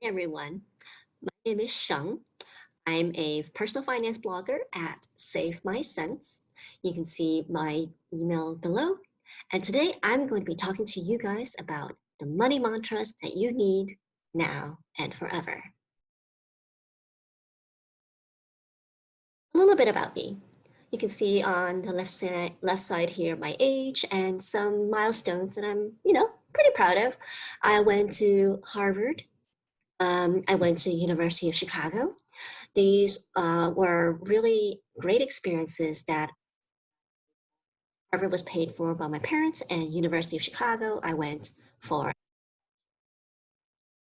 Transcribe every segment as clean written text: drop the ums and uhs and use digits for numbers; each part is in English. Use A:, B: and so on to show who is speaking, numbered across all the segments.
A: Hi everyone, my name is Sheng. I'm a personal finance blogger at Save My Cents. You can see my email below. And today I'm going to be talking to you guys about the money mantras that you need now and forever. A little bit about me. You can see on the left side here my age and some milestones that I'm, pretty proud of. I went to Harvard. I went to University of Chicago. These were really great experiences that Harvard was paid for by my parents, and University of Chicago I went for.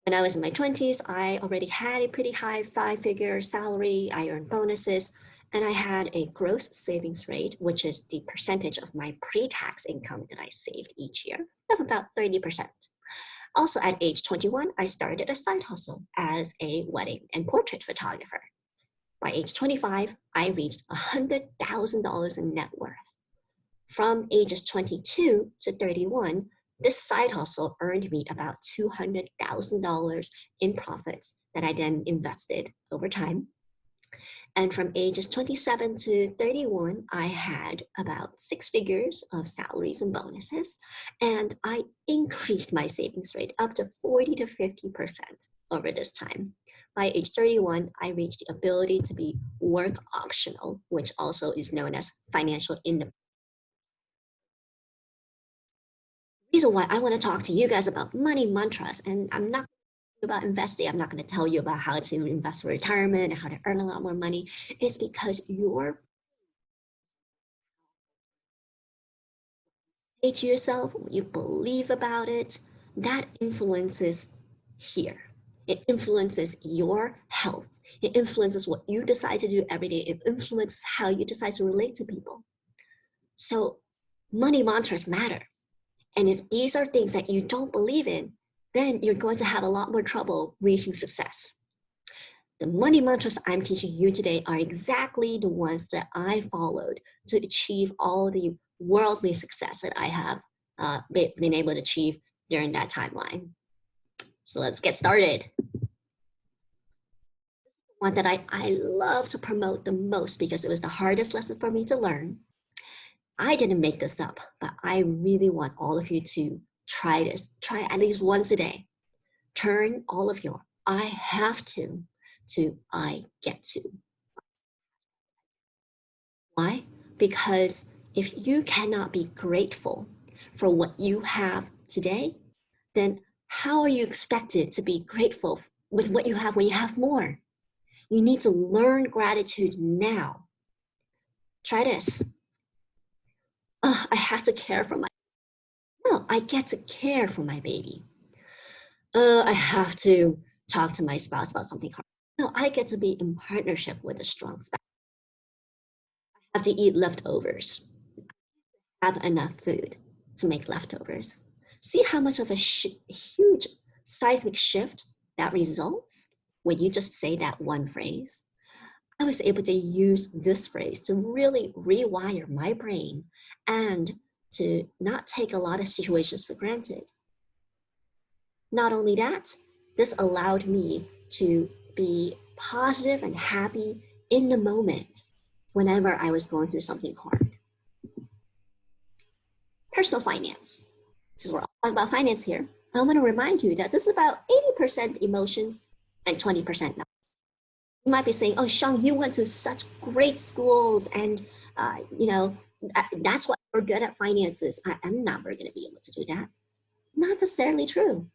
A: When I was in my 20s, I already had a pretty high five-figure salary. I earned bonuses, and I had a gross savings rate, which is the percentage of my pre-tax income that I saved each year, of about 30%. Also, at age 21, I started a side hustle as a wedding and portrait photographer. By age 25, I reached $100,000 in net worth. From ages 22 to 31, this side hustle earned me about $200,000 in profits that I then invested over time. And from ages 27 to 31, I had about six figures of salaries and bonuses. And I increased my savings rate up to 40 to 50% over this time. By age 31, I reached the ability to be work optional, which also is known as financial independence. The reason why I want to talk to you guys about money mantras, and I'm not about investing, I'm not going to tell you about how to invest for retirement and how to earn a lot more money, is because your say to yourself, what you believe about it, that influences here. It influences your health. It influences what you decide to do every day. It influences how you decide to relate to people. So money mantras matter. And if these are things that you don't believe in, then you're going to have a lot more trouble reaching success. The money mantras I'm teaching you today are exactly the ones that I followed to achieve all the worldly success that I have been able to achieve during that timeline. So let's get started. One that I love to promote the most because it was the hardest lesson for me to learn. I didn't make this up, but I really want all of you to try this. Try at least once a day. Turn all of your I have to I get to. Why? Because if you cannot be grateful for what you have today, then how are you expected to be grateful with what you have when you have more? You need to learn gratitude now. Try this. Oh, I have to care for my, no, I get to care for my baby. I have to talk to my spouse about something hard. No, I get to be in partnership with a strong spouse. I have to eat leftovers. Have enough food to make leftovers. See how much of a huge seismic shift that results when you just say that one phrase. I was able to use this phrase to really rewire my brain and to not take a lot of situations for granted. Not only that, this allowed me to be positive and happy in the moment whenever I was going through something hard. Personal finance. Since we're all talking about finance here, I want to remind you that this is about 80% emotions and 20% knowledge. You might be saying, oh, Sheng, you went to such great schools and, that's why we're good at finances. I'm never going to be able to do that. Not necessarily true.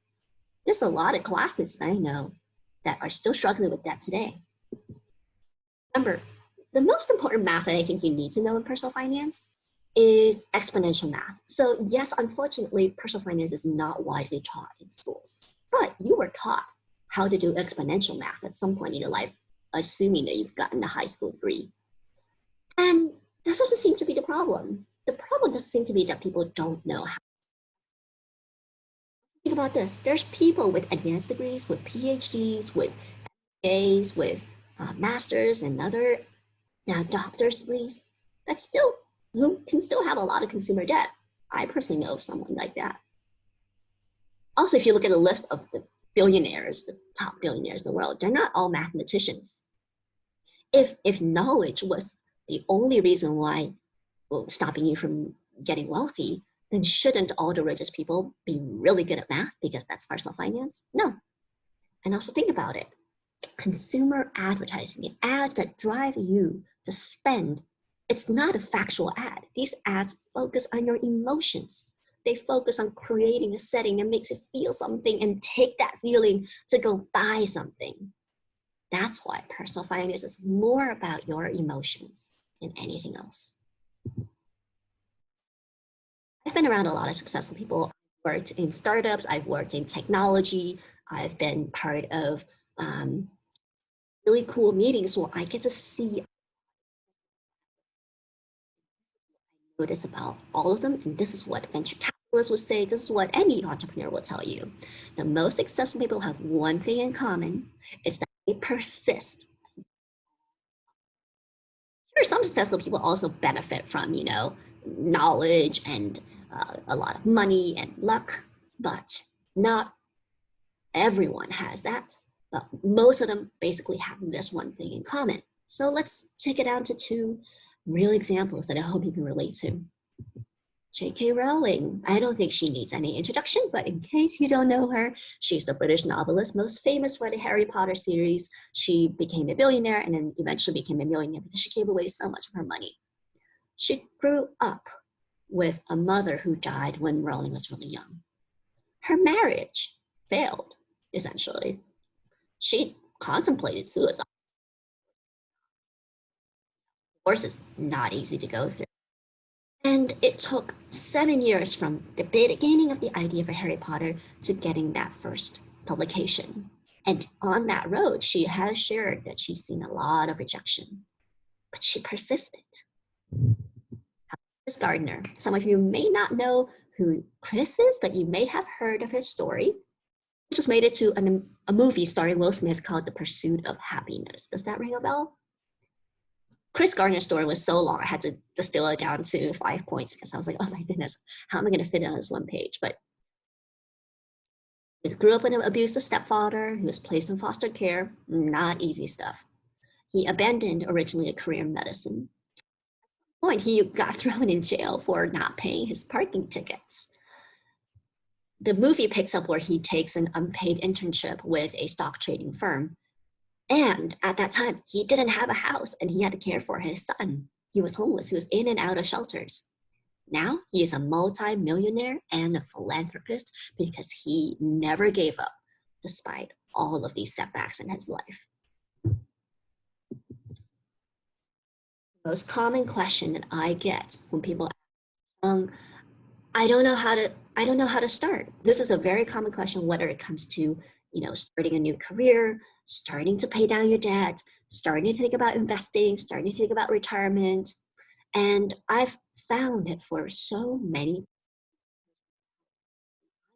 A: There's a lot of classmates that I know that are still struggling with that today. Remember, the most important math that I think you need to know in personal finance is exponential math. So yes, unfortunately, personal finance is not widely taught in schools, but you were taught how to do exponential math at some point in your life, assuming that you've gotten a high school degree. And that doesn't seem to be the problem. The problem doesn't seem to be that people don't know how. Think about this. There's people with advanced degrees, with PhDs, with MBAs, with masters and other doctor's degrees that still who can still have a lot of consumer debt. I personally know of someone like that. Also, if you look at the list of the billionaires, the top billionaires in the world, they're not all mathematicians. If knowledge was the only reason why, well, stopping you from getting wealthy, then shouldn't all the richest people be really good at math because that's personal finance? No. And also think about it. Consumer advertising, the ads that drive you to spend, it's not a factual ad. These ads focus on your emotions. They focus on creating a setting that makes you feel something and take that feeling to go buy something. That's why personal finance is more about your emotions than anything else. I've been around a lot of successful people. I've worked in startups, I've worked in technology, I've been part of really cool meetings where I get to see notice about all of them. And this is what venture capitalists would say. This is what any entrepreneur will tell you. The most successful people have one thing in common. It's that they persist. Sure, some successful people also benefit from, knowledge and a lot of money and luck, but not everyone has that. But most of them basically have this one thing in common. So let's take it down to two real examples that I hope you can relate to. J.K. Rowling. I don't think she needs any introduction, but in case you don't know her, she's the British novelist most famous for the Harry Potter series. She became a billionaire and then eventually became a millionaire because she gave away so much of her money. She grew up with a mother who died when Rowling was really young. Her marriage failed, essentially. She contemplated suicide. Of course, it's not easy to go through. And it took 7 years from the beginning of the idea for Harry Potter to getting that first publication. And on that road, she has shared that she's seen a lot of rejection, but she persisted. Chris Gardner. Some of you may not know who Chris is, but you may have heard of his story. He just made it to a movie starring Will Smith called The Pursuit of Happiness. Does that ring a bell? Chris Gardner's story was so long, I had to distill it down to 5 points because I was like, oh my goodness, how am I going to fit it on this one page? But he grew up with an abusive stepfather. He was placed in foster care. Not easy stuff. He abandoned originally a career in medicine. At one point, he got thrown in jail for not paying his parking tickets. The movie picks up where he takes an unpaid internship with a stock trading firm. And at that time, he didn't have a house and he had to care for his son. He was homeless. He was in and out of shelters. Now he is a multi-millionaire and a philanthropist because he never gave up despite all of these setbacks in his life. The most common question that I get when people ask, I don't know how to start. This is a very common question, whether it comes to, starting a new career, starting to pay down your debt, starting to think about investing, starting to think about retirement. And I've found that for so many,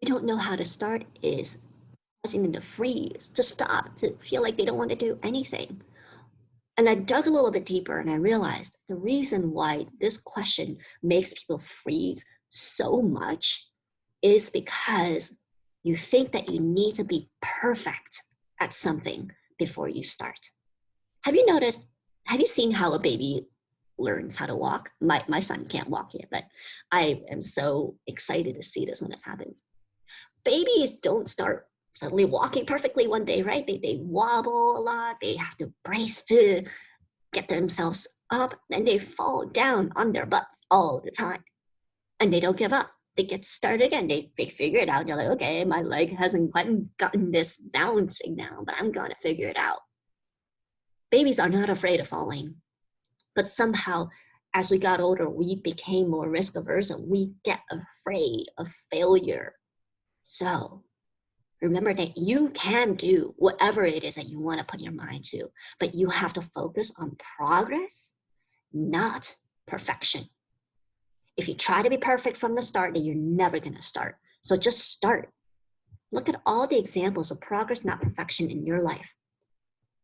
A: I don't know how to start is causing them to freeze, to stop, to feel like they don't want to do anything. And I dug a little bit deeper and I realized the reason why this question makes people freeze so much is because you think that you need to be perfect at something before you start. Have you seen how a baby learns how to walk? My son can't walk yet, but I am so excited to see this when this happens. Babies don't start suddenly walking perfectly one day, right? They wobble a lot. They have to brace to get themselves up, and they fall down on their butts all the time. And they don't give up. They get started again. They figure it out. They're like, okay, my leg hasn't quite gotten this balancing now, but I'm going to figure it out. Babies are not afraid of falling. But somehow, as we got older, we became more risk averse and we get afraid of failure. So remember that you can do whatever it is that you want to put your mind to, but you have to focus on progress, not perfection. If you try to be perfect from the start, then you're never going to start. So just start. Look at all the examples of progress, not perfection in your life.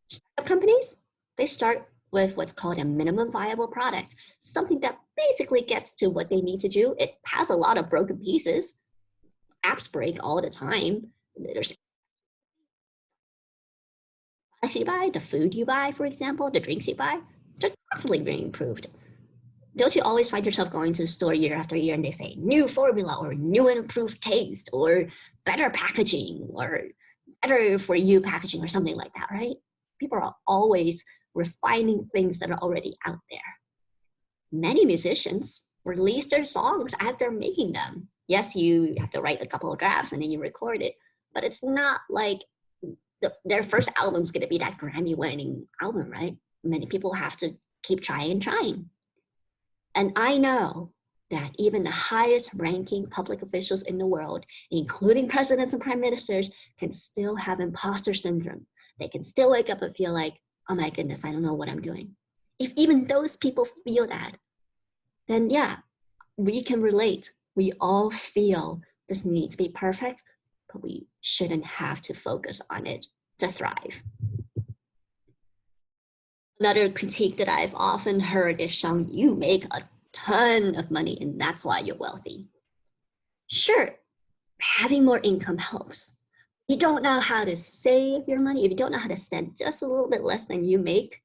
A: Startup companies, they start with what's called a minimum viable product, something that basically gets to what they need to do. It has a lot of broken pieces. Apps break all the time. There's products you buy, the food you buy, for example, the drinks you buy, they're constantly being improved. Don't you always find yourself going to the store year after year and they say new formula or new and improved taste or better packaging or better for you packaging or something like that, right? People are always refining things that are already out there. Many musicians release their songs as they're making them. Yes, you have to write a couple of drafts and then you record it, but it's not like their first album's going to be that Grammy winning album, right? Many people have to keep trying and trying. And I know that even the highest ranking public officials in the world, including presidents and prime ministers, can still have imposter syndrome. They can still wake up and feel like, oh my goodness, I don't know what I'm doing. If even those people feel that, then yeah, we can relate. We all feel this need to be perfect, but we shouldn't have to focus on it to thrive. Another critique that I've often heard is, Shang, you make a ton of money and that's why you're wealthy. Sure, having more income helps. You don't know how to save your money, if you don't know how to spend just a little bit less than you make,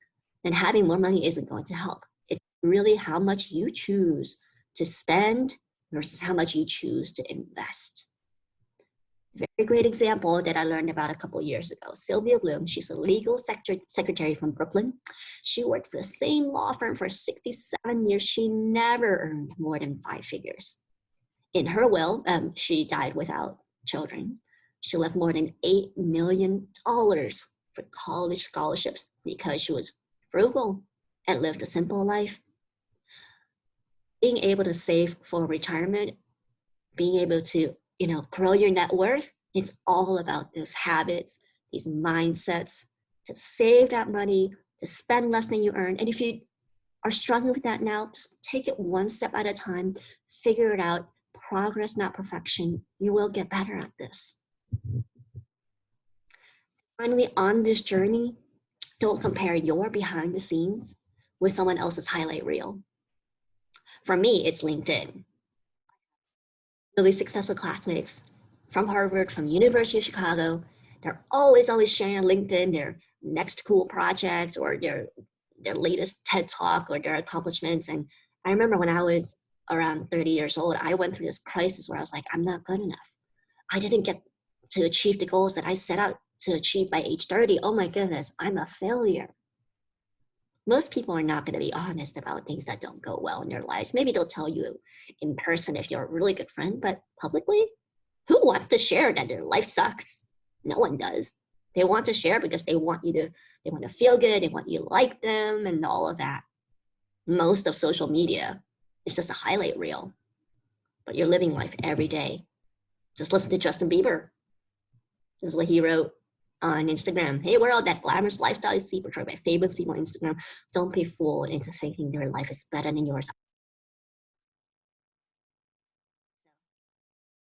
A: then having more money isn't going to help. It's really how much you choose to spend versus how much you choose to invest. Very great example that I learned about a couple years ago. Sylvia Bloom, she's a legal secretary from Brooklyn. She worked for the same law firm for 67 years. She never earned more than 5 figures. In her will, she died without children. She left more than $8 million for college scholarships because she was frugal and lived a simple life. Being able to save for retirement, being able to grow your net worth, it's all about those habits, these mindsets, to save that money, to spend less than you earn. And if you are struggling with that now, just take it one step at a time, figure it out. Progress, not perfection. You will get better at this. Finally, on this journey, don't compare your behind the scenes with someone else's highlight reel. For me, it's LinkedIn. Really successful classmates from Harvard, from University of Chicago, they're always sharing on LinkedIn their next cool projects or their latest TED Talk or their accomplishments. And I remember when I was around 30 years old, I went through this crisis where I was like, I'm not good enough. I didn't get to achieve the goals that I set out to achieve by age 30. Oh my goodness, I'm a failure. Most people are not going to be honest about things that don't go well in their lives. Maybe they'll tell you in person if you're a really good friend, but publicly, who wants to share that their life sucks? No one does. They want to share because they want to feel good, they want you to like them and all of that. Most of social media is just a highlight reel, but you're living life every day. Just listen to Justin Bieber. This is what he wrote on Instagram. Hey world, that glamorous lifestyle you see portrayed by famous people on Instagram, don't be fooled into thinking their life is better than yours.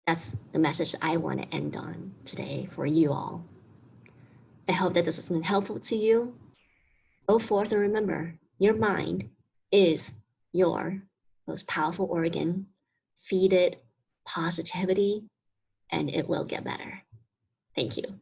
A: That's the message I want to end on today for you all. I hope that this has been helpful to you. Go forth and remember, your mind is your most powerful organ. Feed it positivity and it will get better. Thank you.